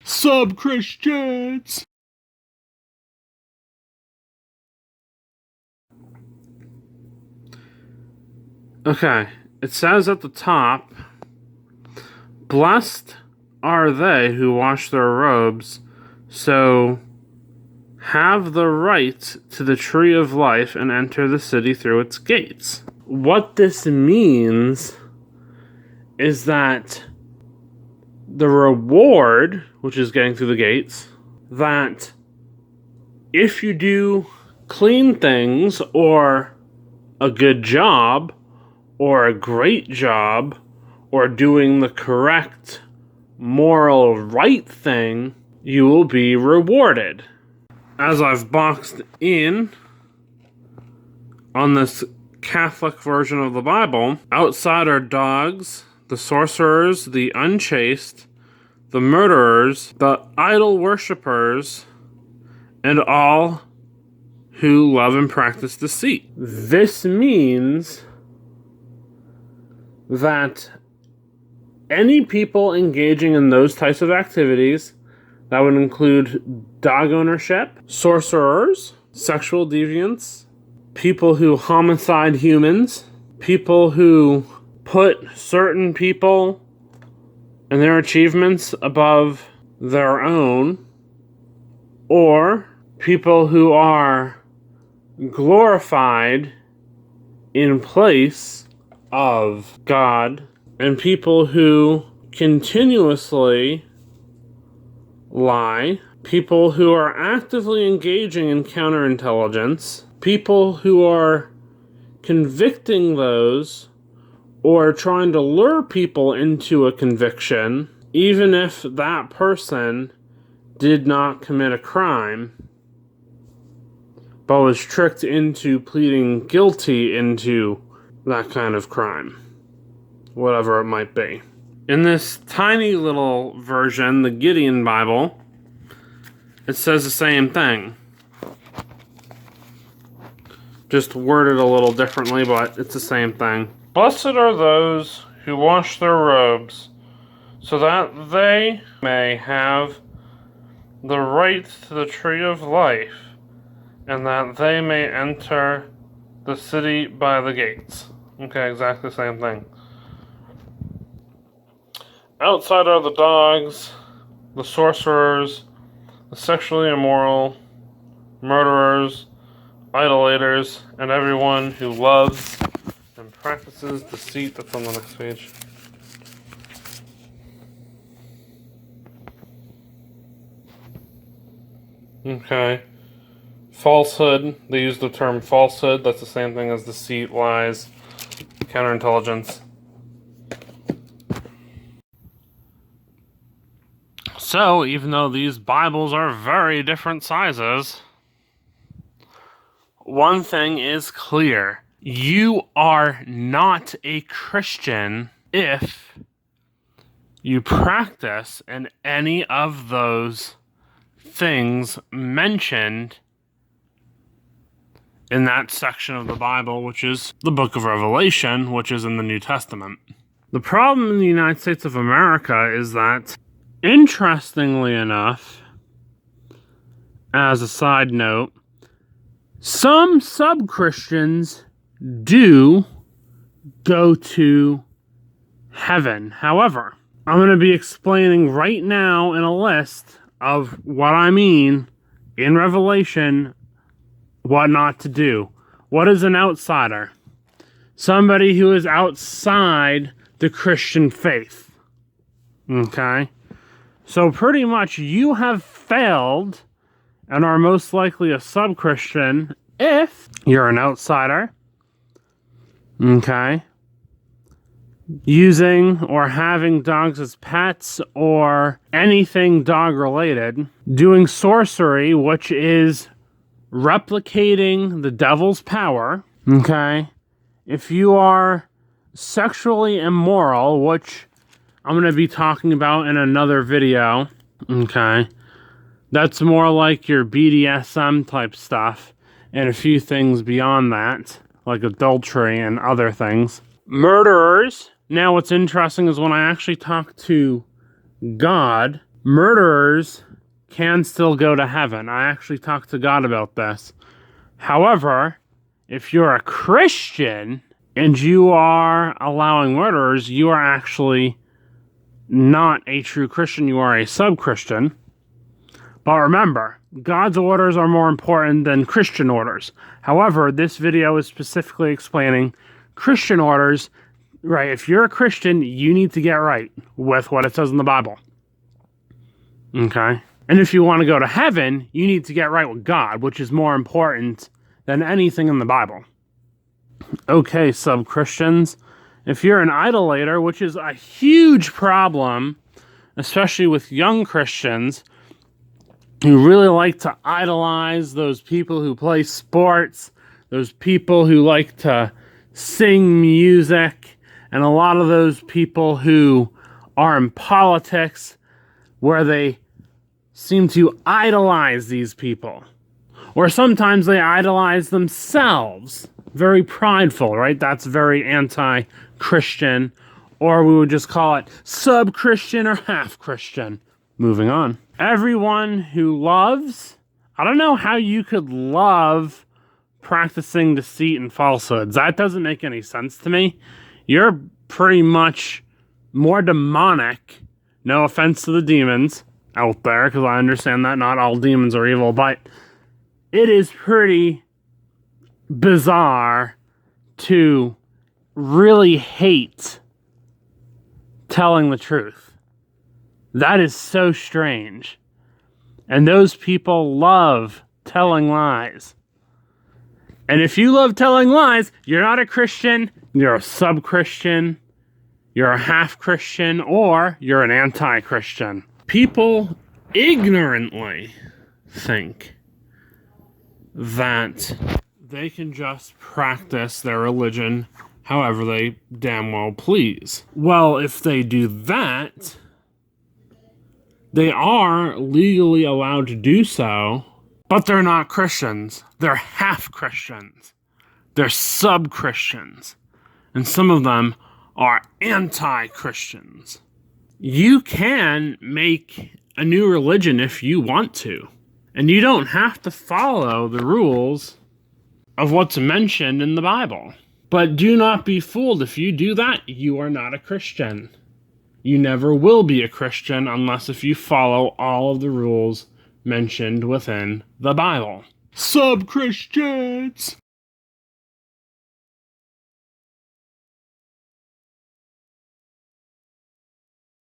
Sub-Christians! Okay, it says at the top, blessed are they who wash their robes, so have the right to the tree of life and enter the city through its gates. What this means is that the reward, which is getting through the gates, that if you do clean things or a good job or a great job or doing the correct moral right thing, you will be rewarded. As I've boxed in on this Catholic version of the Bible, outside are dogs, the sorcerers, the unchaste, the murderers, the idol worshippers, and all who love and practice deceit. This means that any people engaging in those types of activities, that would include dog ownership, sorcerers, sexual deviants, people who homicide humans, people who put certain people and their achievements above their own, or people who are glorified in place of God, and people who continuously lie, people who are actively engaging in counterintelligence, people who are convicting those or trying to lure people into a conviction, even if that person did not commit a crime, but was tricked into pleading guilty into that kind of crime, whatever it might be. In this tiny little version, the Gideon Bible, it says the same thing. Just worded a little differently, but it's the same thing. Blessed are those who wash their robes, so that they may have the right to the tree of life, and that they may enter the city by the gates. Okay, exactly the same thing. Outside are the dogs, the sorcerers, the sexually immoral, murderers, idolaters, and everyone who loves and practices deceit. That's on the next page. Okay. Falsehood. They use the term falsehood. That's the same thing as deceit, lies, counterintelligence. So, even though these Bibles are very different sizes, one thing is clear. You are not a Christian if you practice in any of those things mentioned in that section of the Bible, which is the book of Revelation, which is in the New Testament. The problem in the United States of America is that, interestingly enough, as a side note, some sub-Christians do go to heaven. However, I'm going to be explaining right now in a list of what I mean in Revelation, what not to do. What is an outsider? Somebody who is outside the Christian faith. Okay? So pretty much you have failed and are most likely a sub-Christian if you're an outsider. Okay? Using or having dogs as pets or anything dog-related. Doing sorcery, which is replicating the devil's power. Okay? If you are sexually immoral, which I'm going to be talking about in another video. Okay? That's more like your BDSM type stuff and a few things beyond that, like adultery and other things. Murderers. Now what's interesting is when I actually talk to God, murderers can still go to heaven. I actually talked to God about this. However, if you're a Christian and you are allowing murderers, you are actually not a true Christian. You are a sub-Christian. But remember, God's orders are more important than Christian orders. However, this video is specifically explaining Christian orders. Right, if you're a Christian, you need to get right with what it says in the Bible. Okay? And if you want to go to heaven, you need to get right with God, which is more important than anything in the Bible. Okay, sub-Christians, if you're an idolater, which is a huge problem, especially with young Christians who really like to idolize those people who play sports, those people who like to sing music, and a lot of those people who are in politics where they seem to idolize these people. Or sometimes they idolize themselves. Very prideful, right? That's very anti-Christian. Or we would just call it sub-Christian or half-Christian. Moving on. Everyone who loves... I don't know how you could love practicing deceit and falsehoods. That doesn't make any sense to me. You're pretty much more demonic. No offense to the demons out there, because I understand that not all demons are evil, but it is pretty bizarre to really hate telling the truth. That is so strange. And those people love telling lies. And if you love telling lies, you're not a Christian, you're a sub-Christian, you're a half-Christian, or you're an anti-Christian. People ignorantly think that they can just practice their religion however they damn well please. Well, if they do that, they are legally allowed to do so, but they're not Christians. They're half-Christians. They're sub-Christians. And some of them are anti-Christians. You can make a new religion if you want to. And you don't have to follow the rules of what's mentioned in the Bible. But do not be fooled. If you do that, you are not a Christian. You never will be a Christian unless if you follow all of the rules mentioned within the Bible. Sub-Christians!